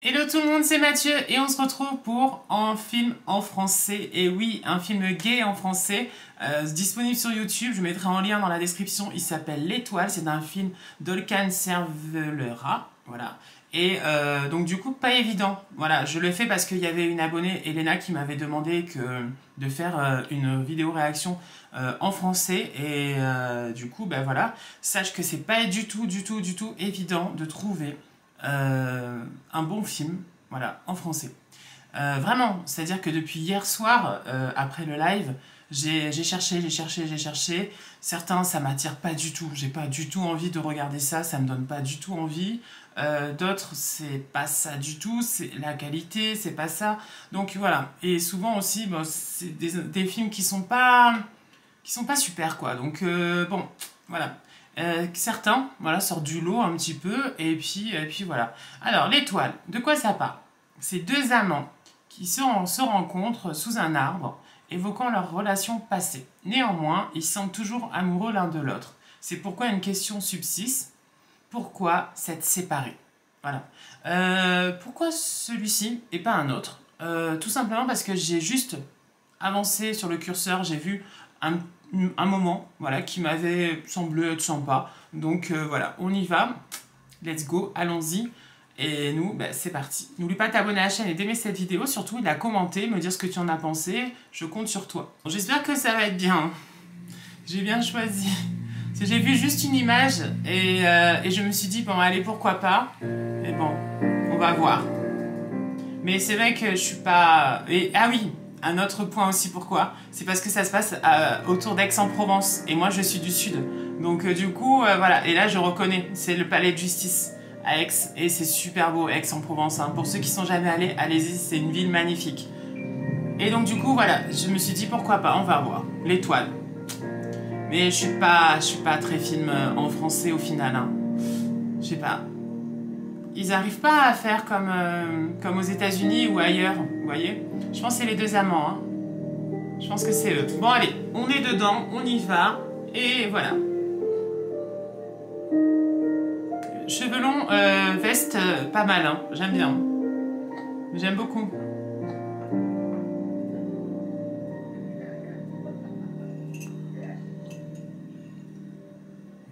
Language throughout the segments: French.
Hello tout le monde, c'est Mathieu et on se retrouve pour un film en français. Et oui, un film gay en français, disponible sur YouTube. Je mettrai en lien dans la description. Il s'appelle L'Étoile. C'est un film d'Olkan Cervelera. Voilà. Et donc du coup, pas évident. Voilà, je le fais parce qu'il y avait une abonnée, Elena, qui m'avait demandé de faire une vidéo réaction en français. Et du coup, ben voilà, sache que c'est pas du tout évident de trouver un bon film, voilà, en français. Vraiment, c'est-à-dire que depuis hier soir, après le live, j'ai cherché. Certains, ça m'attire pas du tout. J'ai pas du tout envie de regarder ça. Ça me donne pas du tout envie. D'autres, c'est pas ça du tout. C'est la qualité, c'est pas ça. Donc voilà. Et souvent aussi, bon, c'est des films qui sont pas super, quoi. Donc bon, voilà. Certains, voilà, sortent du lot un petit peu, et puis voilà. Alors, L'Étoile, de quoi ça parle? C'est deux amants qui se rencontrent sous un arbre, évoquant leur relation passée. Néanmoins, ils semblent toujours amoureux l'un de l'autre. C'est pourquoi une question subsiste. Pourquoi s'être séparés? Voilà. Pourquoi celui-ci et pas un autre? Tout simplement parce que j'ai juste avancé sur le curseur, j'ai vu un moment, voilà, qui m'avait semblé être sympa. Donc voilà, on y va. Let's go, allons-y. Et nous, bah, c'est parti. N'oublie pas de t'abonner à la chaîne et d'aimer cette vidéo. Surtout, de la commenter, me dire ce que tu en as pensé. Je compte sur toi. J'espère que ça va être bien. J'ai bien choisi. Parce que j'ai vu juste une image et je me suis dit, bon, allez, pourquoi pas. Mais bon, on va voir. Mais c'est vrai que je suis pas... Et, ah oui, un autre point aussi, pourquoi? C'est parce que ça se passe autour d'Aix-en-Provence. Et moi, je suis du Sud. Donc, du coup, voilà. Et là, je reconnais. C'est le palais de justice à Aix. Et c'est super beau, Aix-en-Provence. Hein. Pour ceux qui sont jamais allés, allez-y. C'est une ville magnifique. Et donc, du coup, voilà. Je me suis dit, pourquoi pas? On va voir. L'Étoile. Mais je suis pas très film en français au final. Hein. Je sais pas. Ils n'arrivent pas à faire comme aux États-Unis ou ailleurs, vous voyez? Je pense que c'est les deux amants. Hein. Je pense que c'est eux. Bon, allez, on est dedans, on y va, et voilà. Cheveux longs, veste, pas mal, hein. J'aime bien. J'aime beaucoup.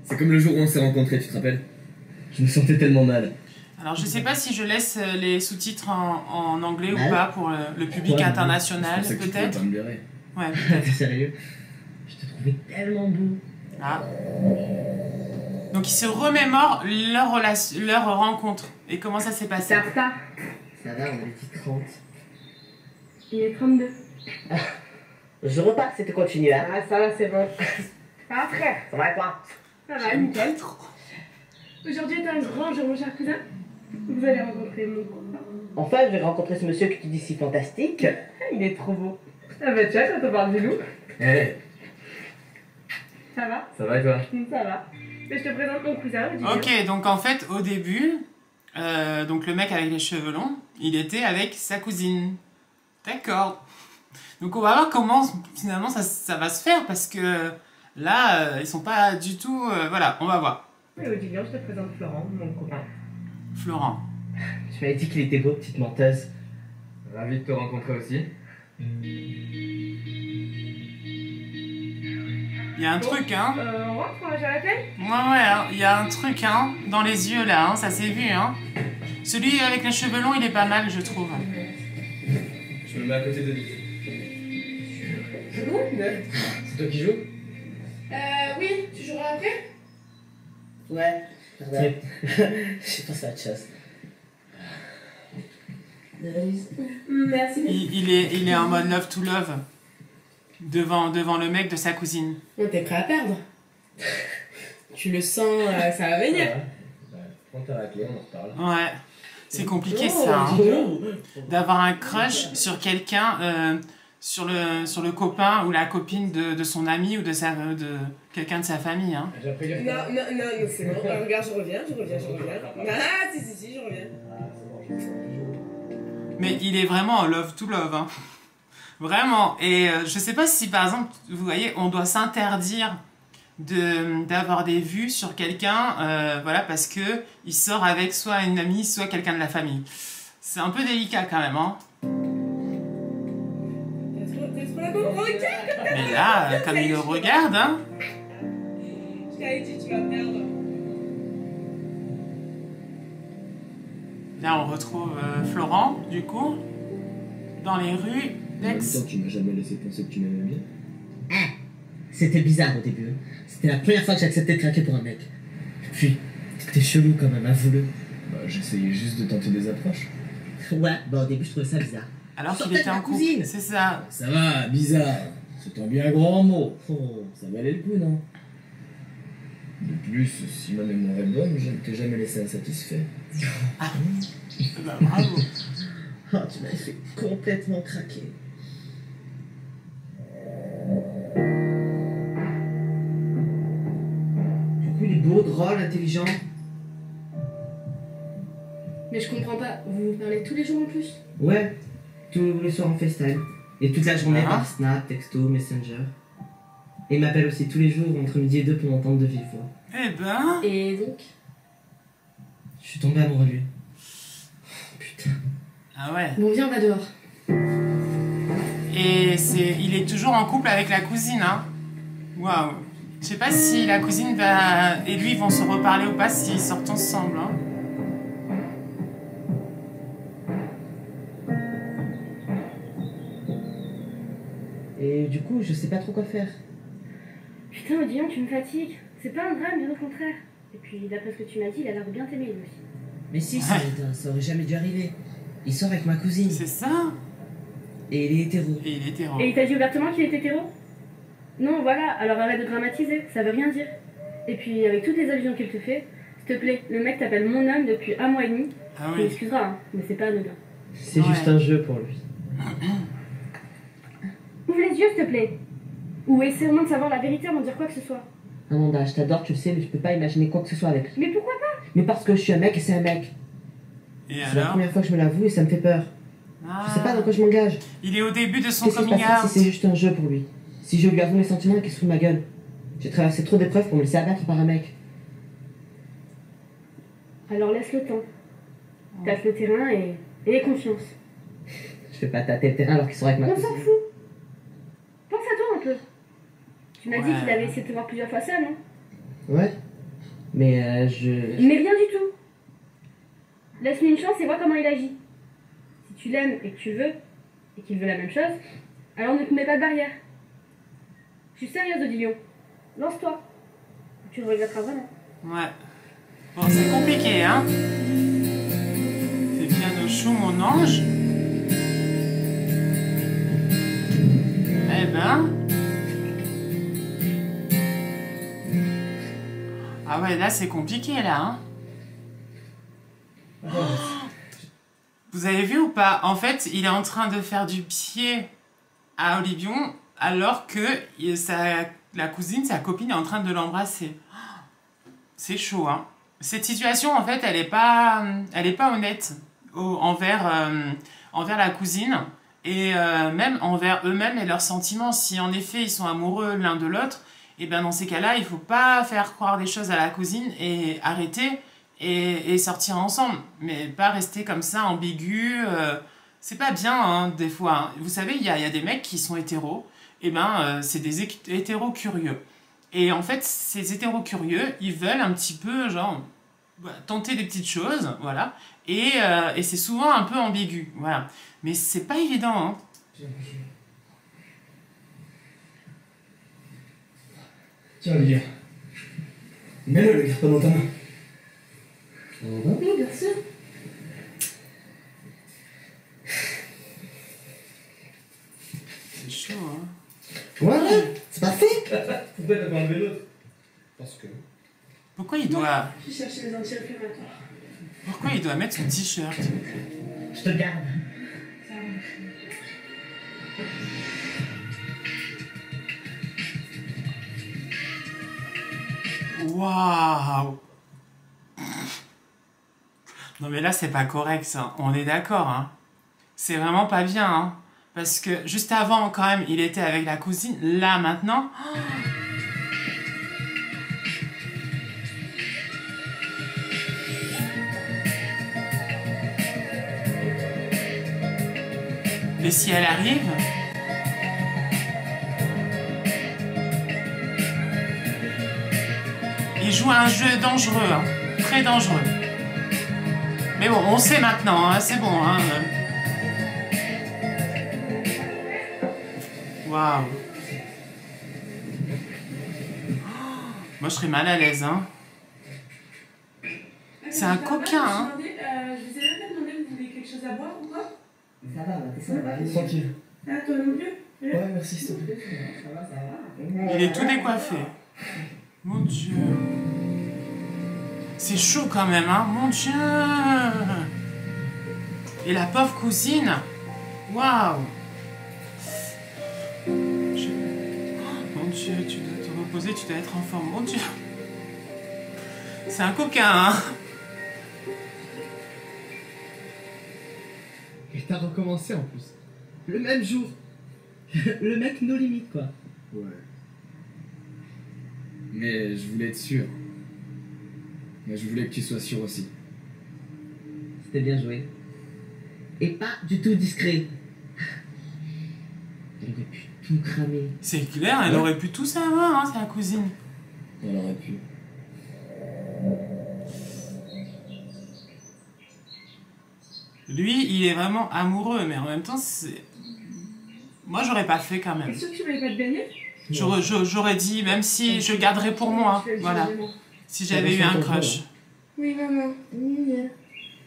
C'est comme le jour où on s'est rencontrés, tu te rappelles? Je me sentais tellement mal. Alors, je sais pas si je laisse les sous-titres en anglais ou pas pour le public international, peut-être. Ouais, peut-être. T'es sérieux? Je te trouvais tellement beau. Ah. Donc, ils se remémorent leur rencontre. Et comment ça s'est passé? T'es en retard? Ça va, on est dit 30. Il est 32. Je repars si tu continues, hein. Ah, ça va, c'est bon. Ça va, frère? Ça va quoi? Ça va, nickel. Aujourd'hui est un grand jour, mon cher cousin. Vous allez rencontrer mon copain. Enfin, je vais rencontrer ce monsieur que tu dis si fantastique. Il est trop beau. Ah bah tiens, quand on parle du loup. Eh, Ça va? ça va et toi? Ça va. Mais je te présente mon cousin, Julien. Ok, donc en fait, au début, donc le mec avec les cheveux longs, il était avec sa cousine. D'accord. Donc on va voir comment finalement ça va se faire, parce que là, ils sont pas du tout... voilà, on va voir. Et Odilien, je te présente Florent, mon copain. Florent. Tu m'avais dit qu'il était beau, petite menteuse. Ravi de te rencontrer aussi. Il y a un truc, hein. On rentre, on va gérer la tête? Ouais, hein, il y a un truc, hein, dans les yeux, là, hein, ça s'est vu, hein. Celui avec les cheveux longs, il est pas mal, je trouve. Je me mets à côté de lui. C'est bon? C'est toi qui joues? Oui, tu joueras après? Ouais, pardon. J'ai pensé à autre chose. Merci. Il est en mode love to love. Devant le mec de sa cousine. T'es prêt à perdre? Tu le sens, ça va venir. Prends ta raclée, on en reparle. Ouais. C'est compliqué, ça, hein. D'avoir un crush sur quelqu'un, sur le copain ou la copine de son ami ou de quelqu'un de sa famille, hein. J'ai appris à Non, c'est bon. Regarde, je reviens. Ah, si, je reviens. Mais il est vraiment en love to love, hein. Vraiment. Et je sais pas si, par exemple, vous voyez, on doit s'interdire d'avoir des vues sur quelqu'un, voilà, parce que il sort avec soit une amie, soit quelqu'un de la famille. C'est un peu délicat quand même, hein. Mais là, comme il le regarde, hein. Je t'avais dit, tu vas perdre. Là, on retrouve Florent, du coup, dans les rues d'Aix. Tu m'as jamais laissé penser que tu m'aimais bien. Ah, c'était bizarre au début. C'était la première fois que j'acceptais de craquer pour un mec. Puis, t'es chelou quand même, avoue-le. Bah, j'essayais juste de tenter des approches. Ouais, bah au début je trouvais ça bizarre. Alors qu'il Sortait était de ma en couple, cousine. c'est ça. Ça va, bizarre. C'est un bien grand mot. Oh, ça valait le coup, non? De plus, si ma mémoire est bonne, je ne t'ai jamais laissé insatisfait. Bah, bravo. Oh, tu m'as fait complètement craquer. Du coup, il est beau, drôle, intelligent. Mais je comprends pas, vous vous parlez tous les jours en plus? Ouais, tous les soirs en FaceTime. Et toute la journée Ah. par Snap, Texto, Messenger. Et il m'appelle aussi tous les jours entre midi et 2 pour m'entendre de vive voix. Eh ben... Et donc? Je suis tombé amoureux de lui. Putain. Ah ouais. Bon, viens, on va dehors. Et il est toujours en couple avec la cousine, hein. Waouh. Je sais pas si la cousine et lui vont se reparler ou pas s'ils sortent ensemble, hein. Et du coup, je sais pas trop quoi faire. Putain, Odilon, tu me fatigues. C'est pas un drame, bien au contraire. Et puis, d'après ce que tu m'as dit, il a l'air de bien t'aimer, lui aussi. Mais si, ça aurait jamais dû arriver. Il sort avec ma cousine. C'est ça. Et il est hétéro. Et il est hétéro. Et il t'a dit ouvertement qu'il était hétéro? Non, voilà, alors arrête de dramatiser, ça veut rien dire. Et puis, avec toutes les allusions qu'il te fait, s'il te plaît, le mec t'appelle mon homme depuis 1 mois et demi. Ah Tu oui. m'excuseras, hein, mais c'est pas anodin. C'est Ouais. juste un jeu pour lui. Ouvre les yeux, s'il te plaît. Ou essaie au moins de savoir la vérité avant de dire quoi que ce soit. Amanda, je t'adore, tu le sais, mais je peux pas imaginer quoi que ce soit avec lui. Mais pourquoi pas? Mais parce que je suis un mec et c'est un mec. Et C'est la alors première fois que je me l'avoue et ça me fait peur. Je sais pas dans quoi je m'engage. Il est au début de son Qu'est-ce qui se coming passe out. si c'est juste un jeu pour lui? Si je lui avoue mes sentiments et qu'il se fout de ma gueule? J'ai traversé trop d'épreuves pour me laisser abattre par un mec. Alors laisse le temps. Tâte le terrain et aie confiance. Je fais pas tâter le terrain alors qu'il sera avec ma On cousine. s'en fout. Pense à toi un peu. Tu m'as dit Ouais. qu'il avait essayé de te voir plusieurs fois seul, non? Ouais. Mais Mais rien du tout. Laisse-lui une chance et vois comment il agit. Si tu l'aimes et que tu le veux, et qu'il veut la même chose, alors ne te mets pas de barrière. Je suis sérieuse, Odilon. Lance-toi. Tu le regretteras vraiment. Ouais. Bon, c'est compliqué, hein. T'es bien au chaud, mon ange. Eh ben... Ah ouais, là, c'est compliqué, là, hein. Vous avez vu ou pas? En fait, il est en train de faire du pied à Olivion alors que la cousine, sa copine, est en train de l'embrasser. C'est chaud, hein. Cette situation, en fait, elle est pas honnête envers la cousine et même envers eux-mêmes et leurs sentiments. Si en effet ils sont amoureux l'un de l'autre, et ben dans ces cas-là, il faut pas faire croire des choses à la cousine et arrêter et sortir ensemble, mais pas rester comme ça ambigu. C'est pas bien, hein, des fois. Hein. Vous savez, il y a des mecs qui sont hétéros, et ben c'est des hétéros curieux. Et en fait, ces hétéros curieux, ils veulent un petit peu, genre, tenter des petites choses, voilà. Et c'est souvent un peu ambigu, voilà. Mais c'est pas évident, hein. Tiens, Olivia. Mets-le, le garde pas dans ta main. Oui, bien sûr. C'est chaud, hein. Ouais, c'est pas fait. Pourquoi t'as pas enlevé l'autre? Parce que... Pourquoi il doit Je vais chercher les anti-inflammatoires. Pourquoi il doit mettre son t-shirt? Je te garde. Waouh! Non mais là c'est pas correct ça, on est d'accord, hein. C'est vraiment pas bien, hein. Parce que juste avant quand même il était avec la cousine, là maintenant... Et si elle arrive? Il joue à un jeu dangereux, hein. Très dangereux. Mais bon, on sait maintenant, hein, c'est bon. Hein. Waouh. Moi, je serais mal à l'aise. Hein. C'est un coquin. Hein. Je vous ai jamais demandé, vous voulez quelque chose à boire ou quoi? Ça va, ça va. Tranquille. Ah, toi non plus? Ouais, merci, s'il te plaît. Ça va. Il est tout décoiffé. Mon Dieu. C'est chaud quand même, hein. Mon Dieu. Et la pauvre cousine. Waouh. Mon Dieu, tu dois te reposer, tu dois être en forme. Mon Dieu. C'est un coquin, hein. Et t'as recommencé en plus. Le même jour. Le mec nos limites, quoi. Ouais. Mais je voulais être sûr. Mais je voulais que tu sois sûr aussi. C'était bien joué. Et pas du tout discret. Elle aurait pu tout cramer. C'est clair, elle aurait pu tout savoir, hein, c'est la cousine. Elle aurait pu. Lui, il est vraiment amoureux, mais en même temps, c'est... Moi, j'aurais pas fait quand même. T'es sûr que tu voulais pas te baigner? J'aurais dit, même si je garderais pour moi, voilà. Si j'avais eu un crush. Oui, maman. Tu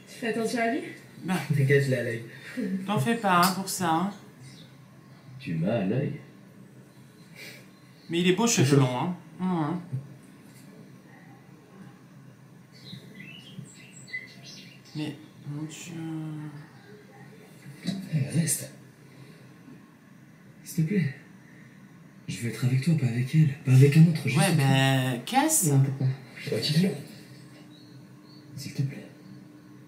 fais attention à lui? Ben, Dégage-la à l'œil. t'en fais pas, hein, pour ça, hein. Tu m'as à l'œil. Mais il est beau, cheveux longs, hein. Mmh. Mais, mon Dieu... Reste. S'il te plaît. Je veux être avec toi, pas avec elle. Pas avec un autre, juste Ouais, toi. ben, casse. Non, pourquoi? Continue. S'il te plaît.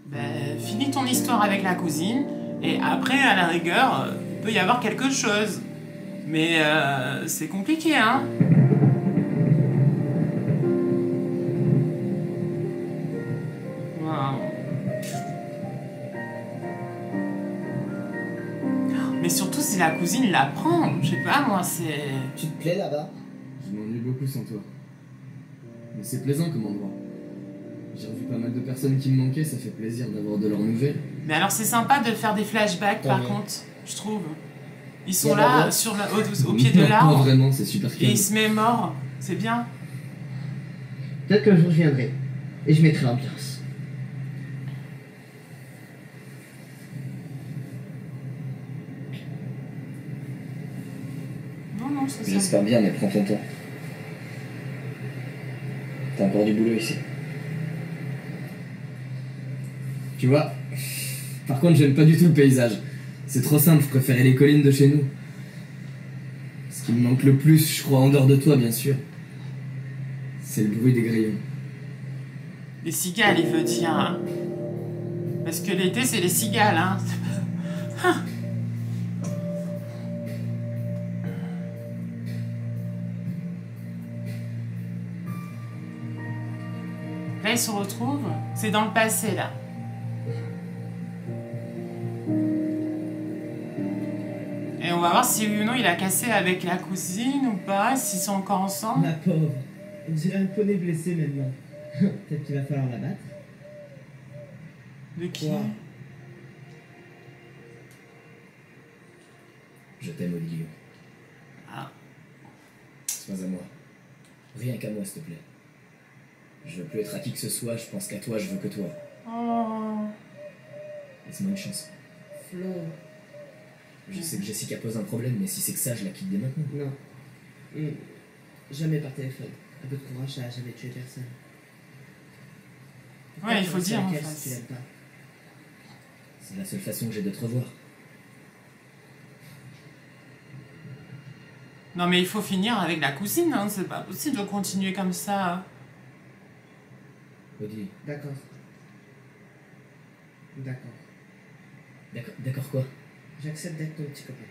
Ben, finis ton histoire avec la cousine, et après, à la rigueur, peut y avoir quelque chose. Mais c'est compliqué, hein. Waouh. Mais surtout si la cousine la prend, je sais pas moi, c'est... Tu te plais là-bas? Je m'ennuie beaucoup sans toi. Mais c'est plaisant comme endroit. J'ai revu pas mal de personnes qui me manquaient, ça fait plaisir d'avoir de leurs nouvelles. Mais alors c'est sympa de faire des flashbacks par Ouais. contre, je trouve. Ils sont Y a là, pas sur au pied de Non, l'arbre, vraiment, c'est super et calme. il se met mort, c'est bien. Peut-être qu'un jour je viendrai. Et je mettrai l'ambiance. Non, non, c'est ça. J'espère bien, mais prends ton temps. T'as encore du boulot ici. Tu vois, par contre, j'aime pas du tout le paysage. C'est trop simple, je préférais les collines de chez nous. Ce qui me manque le plus, je crois, en dehors de toi, bien sûr, c'est le bruit des grillons. Les cigales, il veut dire. Hein. Parce que l'été, c'est les cigales, hein. Là, ils se retrouvent. C'est dans le passé, là. Et on va voir si oui ou non il a cassé avec la cousine ou pas, s'ils sont encore ensemble. Ma pauvre. J'ai un poney blessé maintenant. Peut-être qu'il va falloir la battre. De qui? Ouais. Je t'aime, Olivier. Ah. C'est pas à moi. Rien qu'à moi, s'il te plaît. Je veux plus être à qui que ce soit, je pense qu'à toi, je veux que toi. Oh. Laisse-moi une chance. Flo. Je sais que Jessica pose un problème, mais si c'est que ça, je la quitte dès maintenant. Non. Jamais par téléphone. Un peu de courage, ça a jamais tué personne. Ouais, il faut Pourquoi dire en tu restes avec elle face. si tu l'aimes pas? C'est la seule façon que j'ai de te revoir. Non mais il faut finir avec la cousine, hein. C'est pas possible de continuer comme ça. Odile, D'accord. D'accord. d'accord quoi? J'accepte d'être ton petit copain.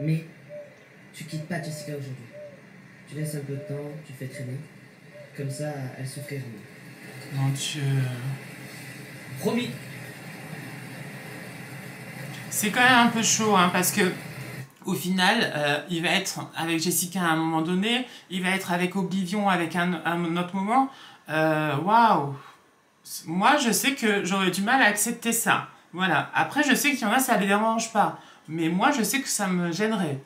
Mais tu quittes pas Jessica aujourd'hui. Tu laisses un peu de temps, tu fais traîner. Comme ça, elle souffrira moins. Mon Dieu. Promis. C'est quand même un peu chaud, hein, parce que au final, il va être avec Jessica à un moment donné, il va être avec Oblivion avec un autre moment. Waouh! Moi, je sais que j'aurais du mal à accepter ça. Voilà. Après, je sais qu'il y en a, ça les dérange pas. Mais moi, je sais que ça me gênerait.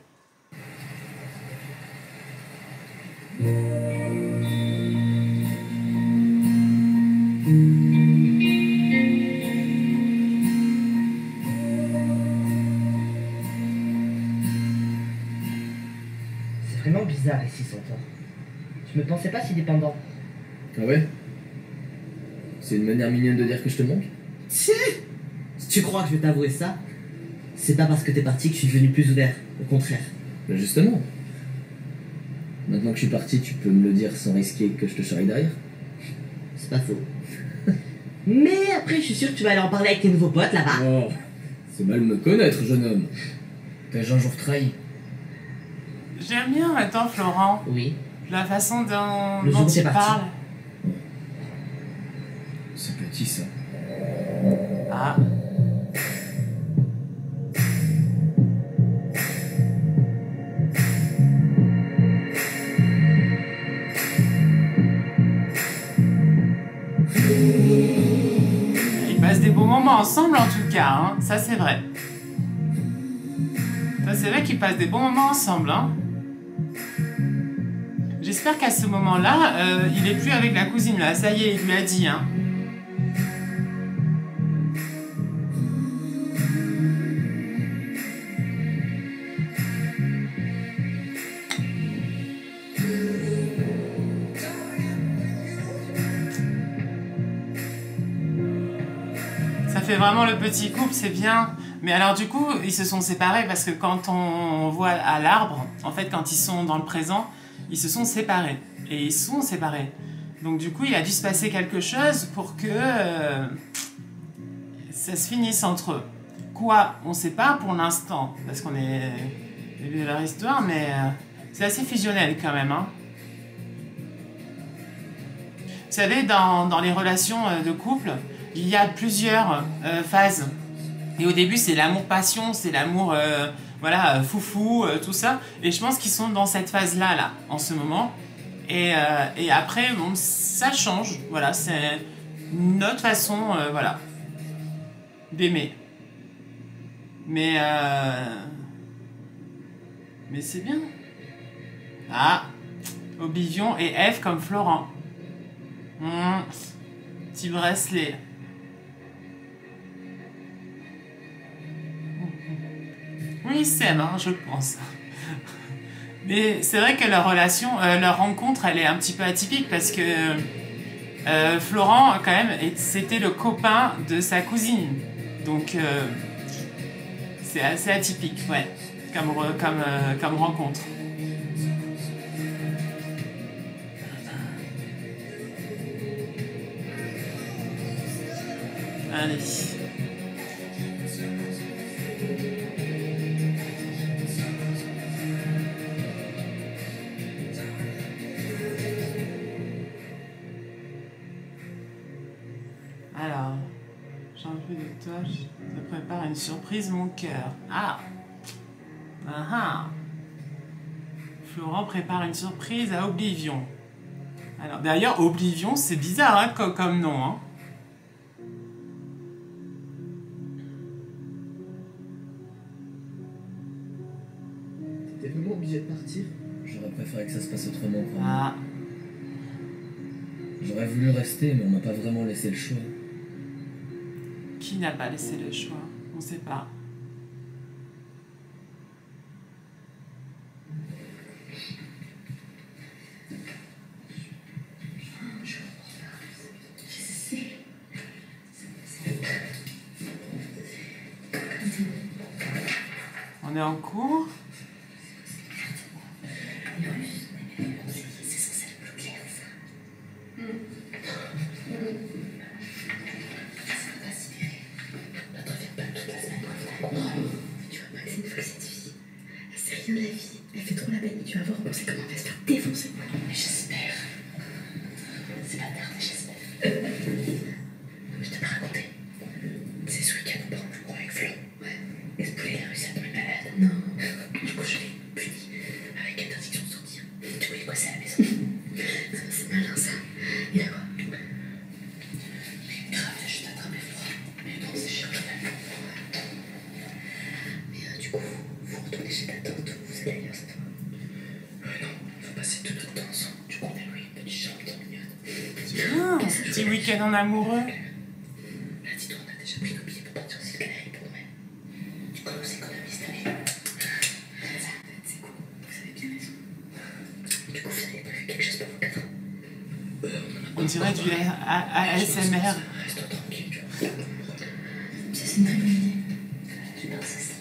C'est vraiment bizarre ici sans toi. Je me pensais pas si dépendant. Ah ouais? C'est une manière mignonne de dire que je te manque? Si tu crois que je vais t'avouer ça, c'est pas parce que t'es parti que je suis devenu plus ouvert. Au contraire. Ben justement. Maintenant que je suis parti, tu peux me le dire sans risquer que je te charrie derrière. C'est pas faux. Mais après, je suis sûr que tu vas aller en parler avec tes nouveaux potes là-bas. Oh, c'est mal me connaître, jeune homme. T'as-je un jour trahi? J'aime bien maintenant, Florent, Oui. la façon Le jour dont où t'es il parti. parle. C'est petit, ça. Ah. Ils passent des bons moments ensemble en tout cas, hein. Ça c'est vrai. Ça c'est vrai qu'ils passent des bons moments ensemble, hein. J'espère qu'à ce moment-là, il est plus avec la cousine là. Ça y est, il lui a dit, hein. Ça fait vraiment le petit couple, c'est bien. Mais alors du coup, ils se sont séparés parce que quand on voit à l'arbre, en fait, quand ils sont dans le présent, ils se sont séparés. Et ils sont séparés. Donc du coup, il a dû se passer quelque chose pour que ça se finisse entre eux. Quoi? On ne sait pas pour l'instant, parce qu'on est au début de leur histoire, mais c'est assez fusionnel quand même, hein. Vous savez, dans les relations de couple, il y a plusieurs phases. Et au début, c'est l'amour-passion, c'est l'amour, voilà, foufou, tout ça. Et je pense qu'ils sont dans cette phase-là, là, en ce moment. Et après, bon, ça change. Voilà, c'est notre façon, voilà, d'aimer. Mais c'est bien. Ah, Oblivion et Eve comme Florent. Petit bracelet. Oui, ils s'aiment, hein, je pense. Mais c'est vrai que leur relation, leur rencontre, elle est un petit peu atypique parce que Florent, quand même, c'était le copain de sa cousine. Donc, c'est assez atypique, ouais, comme rencontre. Allez. Alors, j'ai envie de toi, je te prépare une surprise, mon cœur. Ah! Ah ah! Florent prépare une surprise à Oblivion. Alors, d'ailleurs, Oblivion, c'est bizarre, hein, comme nom, hein. T'es vraiment obligé de partir? J'aurais préféré que ça se passe autrement, quoi. Ah! J'aurais voulu rester, mais on m'a pas vraiment laissé le choix. Qui n'a pas laissé le choix? On sait pas. On est en cours. Tu vois pas que c'est une folle cette fille. Elle sait rien de la vie. Elle fait trop la belle. Tu vas voir, on sait comment elle va se faire défoncer. Mais j'espère. C'est pas tard, mais j'espère. Je t'ai pas raconté. C'est ce week-end, on part en amour avec Flo. Ouais. Et petit week-end en amoureux. Là, dis-toi, on a déjà pris nos billets pour partir au cirque Canaries pour Noël. Du coup, on s'économise cette année. C'est cool, vous avez bien raison. Du coup, vous avez prévu quelque chose pour vous 4 ans? On dirait du ASMR. Reste tranquille, tu vois. Ça, c'est une très bonne idée. Je pense à ça.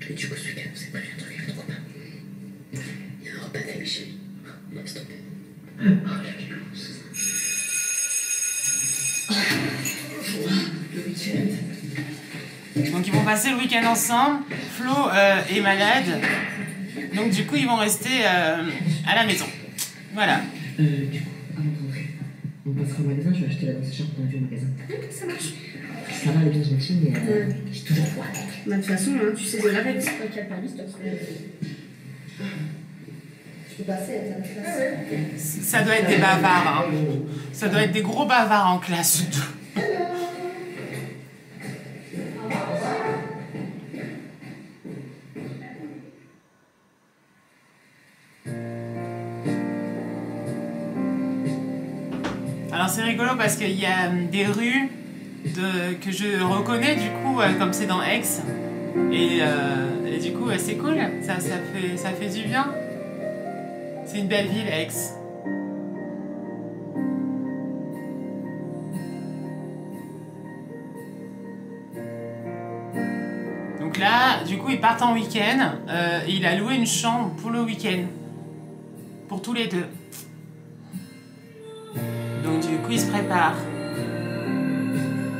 Et du coup, ce week-end, vous avez prévu un truc avec ton copain? Il y a un repas de famille chez lui. Laisse tomber. Oh, la violence. Le week-end. Donc ils vont passer le week-end ensemble. Flo est malade. Donc du coup ils vont rester à la maison. Voilà. Du coup, avant de rentrer, on passera au magasin, je vais acheter la grosse écharpe qu'on a vue au magasin. Ça marche. Ça va, elle est bien gentille, mais j'ai toujours froid. Bah, de toute façon, hein, tu sais de la règle, c'est toi qui as permis, stop. Je peux passer, ça me passe. Ça doit être des bavards. Hein. Ça doit être des gros bavards en classe surtout. Alors c'est rigolo parce qu'il y a des rues que je reconnais du coup comme c'est dans Aix et du coup c'est cool, ça fait du bien. C'est une belle ville Aix. Donc là du coup ils partent en week-end et il a loué une chambre pour le week-end pour tous les deux. Donc du coup, il se prépare.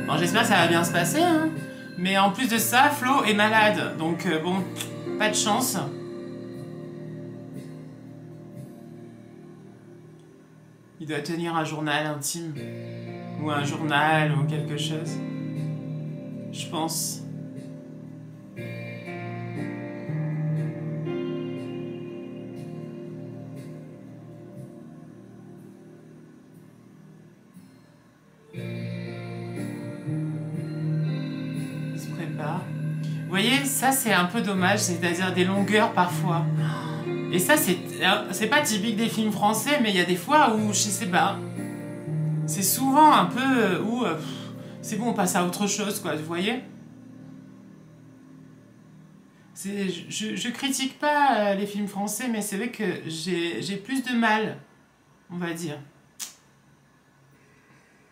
Bon, j'espère que ça va bien se passer, hein. Mais en plus de ça, Flo est malade. Donc bon, pas de chance. Il doit tenir un journal intime. Ou un journal ou quelque chose. Je pense. Vous voyez, ça c'est un peu dommage, c'est-à-dire des longueurs parfois. Et ça c'est pas typique des films français, mais il y a des fois où, je sais pas, c'est souvent un peu où c'est bon, on passe à autre chose, quoi, vous voyez. Je critique pas les films français, mais c'est vrai que j'ai plus de mal, on va dire.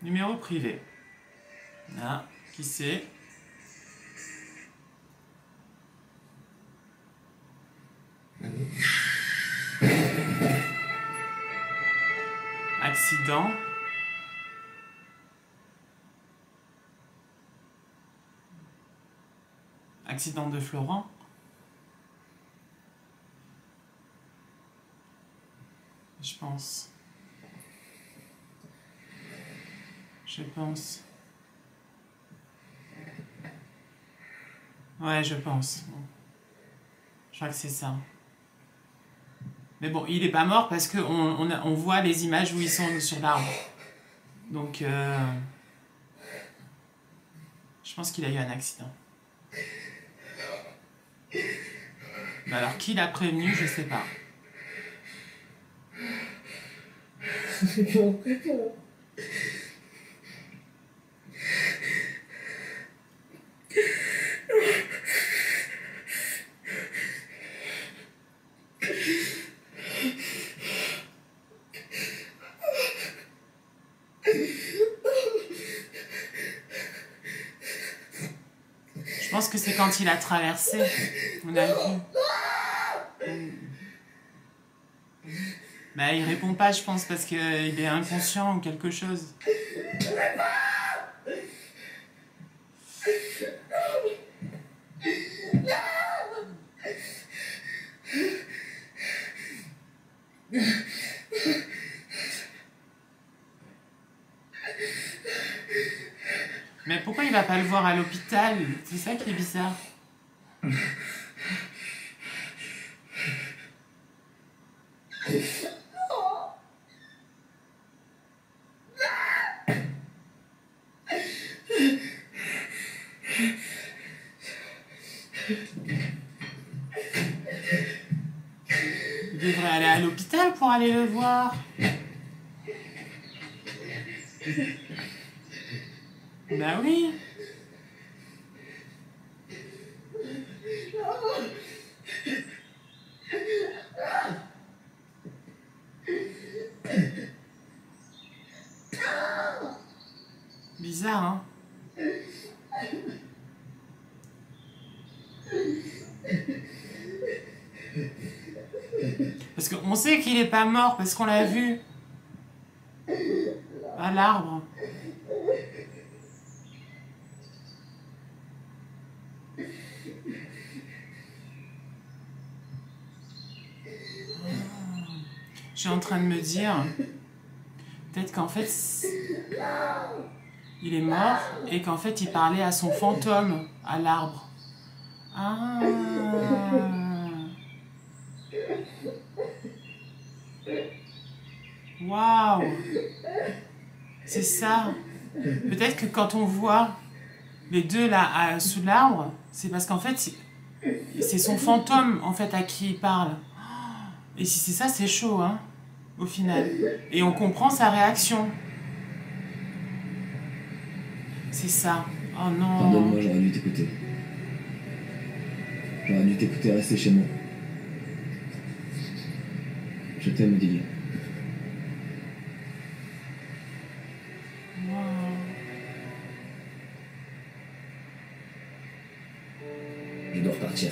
Numéro privé. Ah, qui c'est ? Accident. Accident de Florent. Je pense. Je pense. Ouais, je pense. Je crois que c'est ça. Mais bon, il est pas mort parce qu'on voit les images où ils sont sur l'arbre. Donc, je pense qu'il a eu un accident. Mais alors, qui l'a prévenu, je sais pas. Je pense que c'est quand il a traversé. On a vu. Bah, il répond pas, je pense, parce qu'il est inconscient ou quelque chose. Mais pourquoi il va pas le voir à l'hôpital? C'est ça qui est bizarre. Il devrait aller à l'hôpital pour aller le voir. Bah oui. Bizarre, hein? Parce qu'on sait qu'il est pas mort parce qu'on l'a vu à l'arbre. Je suis en train de me dire, peut-être qu'en fait, il est mort et qu'en fait, il parlait à son fantôme, à l'arbre. Ah. Waouh. C'est ça. Peut-être que quand on voit les deux là sous l'arbre, c'est parce qu'en fait, c'est son fantôme en fait à qui il parle. Et si c'est ça, c'est chaud, hein, au final. Et on comprend sa réaction. C'est ça. Oh non. Pardonne-moi, j'aurais dû t'écouter. J'aurais dû t'écouter rester chez moi. Je t'aime, Odilia. Je dois repartir.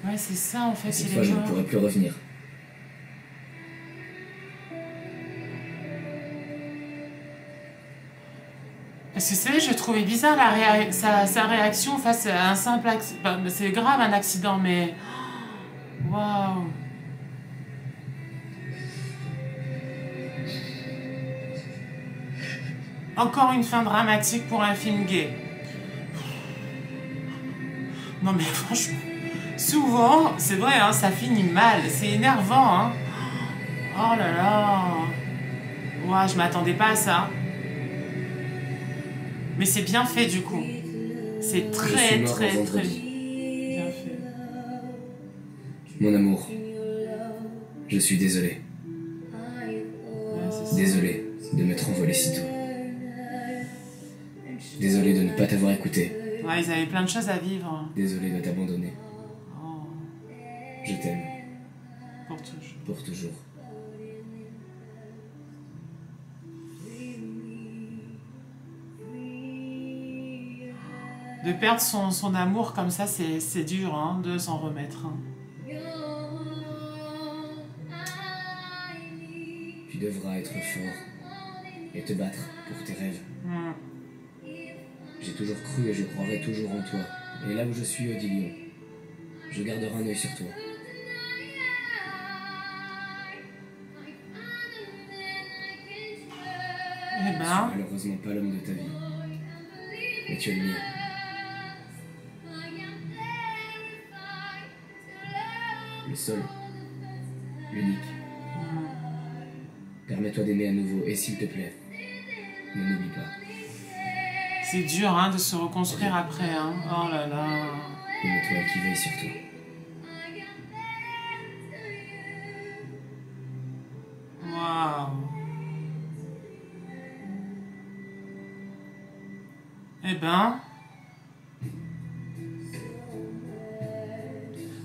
Ouais, c'est ça en fait. Cette Il fois, est je ne mort. pourrai plus revenir. Parce que c'est, je trouvais bizarre sa réaction face à un simple accident. C'est grave un accident, mais. Waouh! Encore une fin dramatique pour un film gay. Non, mais franchement, souvent, c'est vrai, hein, ça finit mal. C'est énervant, hein. Oh là là! Ouah, je m'attendais pas à ça. Mais c'est bien fait du coup. C'est très bien fait. Mon amour, je suis désolé. Ouais, c'est ça. Désolé de m'être envolé si tôt. Désolé de ne pas t'avoir écouté. Ouais, ils avaient plein de choses à vivre. Désolé de t'abandonner. Oh, Je t'aime. pour toujours. Pour toujours. De perdre son amour comme ça, c'est dur hein, de s'en remettre. Hein. Tu devras être fort et te battre pour tes rêves. Mm. J'ai toujours cru et je croirai toujours en toi. Et là où je suis, Odilion, je garderai un œil sur toi. Eh Je suis ben, malheureusement pas l'homme de ta vie. Mais tu es le mien. Le seul. L'unique. Permets-toi d'aimer à nouveau et s'il te plaît, ne m'oublie pas. c'est dur hein, de se reconstruire après. Hein. Oh là là. Une étoile qui veille sur toi. Waouh. Eh ben,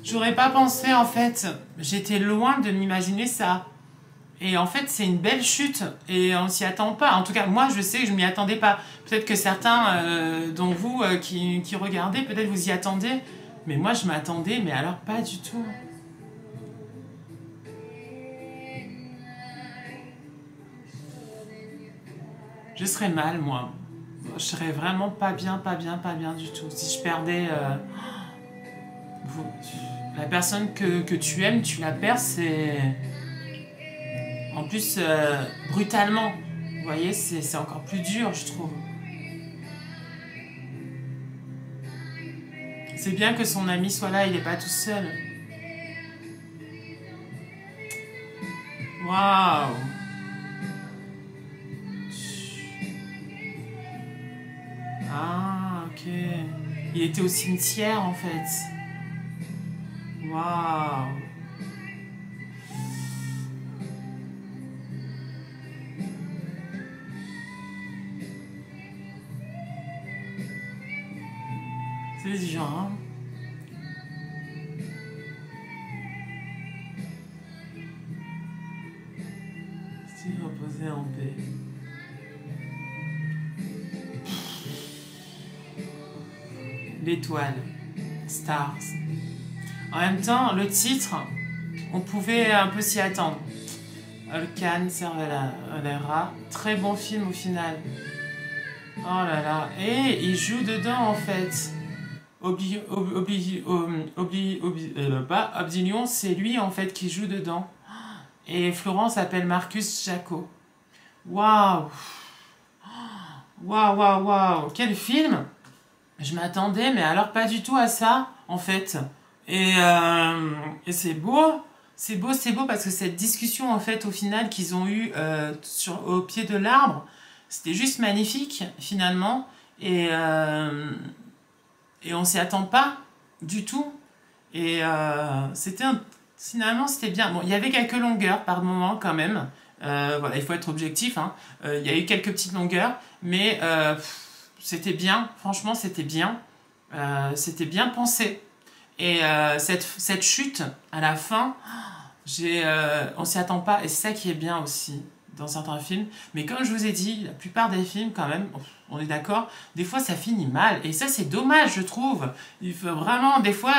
j'aurais pas pensé en fait. J'étais loin de m'imaginer ça. Et en fait, c'est une belle chute et on s'y attend pas. En tout cas, moi, je sais que je m'y attendais pas. Peut-être que certains dont vous qui regardez, peut-être vous y attendez. Mais moi, je m'attendais, mais alors pas du tout. Je serais mal, moi. Je serais vraiment pas bien du tout. Si je perdais... la personne que tu aimes, tu la perds, c'est... En plus, brutalement. Vous voyez, c'est encore plus dur, je trouve. C'est bien que son ami soit là, il n'est pas tout seul. Waouh! Ah, ok. Il était au cimetière, en fait. Waouh! C'est dur, hein. Si reposer en paix. L'étoile. Stars. En même temps, le titre, on pouvait un peu s'y attendre. Volcan Cervera. Très bon film au final. Oh là là. Et il joue dedans en fait. Obdilion, c'est lui en fait qui joue dedans. Et Florent s'appelle Marcus Jacot. Waouh! Waouh, waouh, waouh! Quel film! Je m'attendais, mais alors pas du tout à ça, en fait. Et c'est beau. C'est beau, c'est beau, parce que cette discussion, en fait, au final, qu'ils ont eue au pied de l'arbre, c'était juste magnifique, finalement. Et on s'y attend pas du tout. Et finalement, c'était bien. Bon, il y avait quelques longueurs par moment, quand même. Voilà, il faut être objectif, hein. Il y a eu quelques petites longueurs, mais c'était bien. Franchement, c'était bien. C'était bien pensé. Et cette chute, à la fin, on s'y attend pas. Et c'est ça qui est bien aussi dans certains films. Mais comme je vous ai dit, la plupart des films, quand même, on est d'accord, des fois, ça finit mal. Et ça, c'est dommage, je trouve. Il faut vraiment, des fois,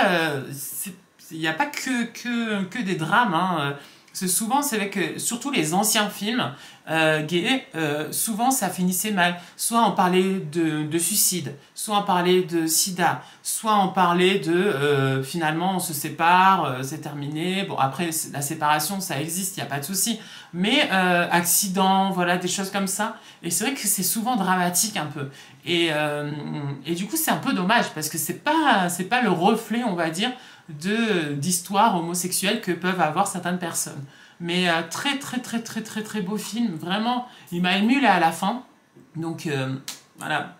il n'y a pas que des drames, hein. Souvent, c'est vrai que, surtout les anciens films gays, souvent ça finissait mal. Soit on parlait de suicide, soit on parlait de sida, soit on parlait de finalement on se sépare, c'est terminé. Bon, après, la séparation, ça existe, il n'y a pas de souci. Mais accident, voilà, des choses comme ça. Et c'est vrai que c'est souvent dramatique un peu. Et du coup, c'est un peu dommage parce que c'est pas le reflet, on va dire, d'histoires homosexuelles que peuvent avoir certaines personnes. Mais très beau film, vraiment, il m'a ému là à la fin. Donc voilà.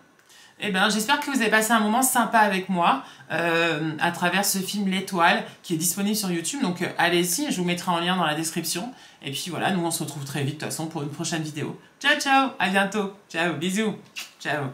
Eh ben, j'espère que vous avez passé un moment sympa avec moi à travers ce film L'Étoile qui est disponible sur YouTube. Donc allez-y, je vous mettrai en lien dans la description. Et puis voilà, nous on se retrouve très vite de toute façon pour une prochaine vidéo. Ciao ciao, à bientôt. Ciao, bisous. Ciao.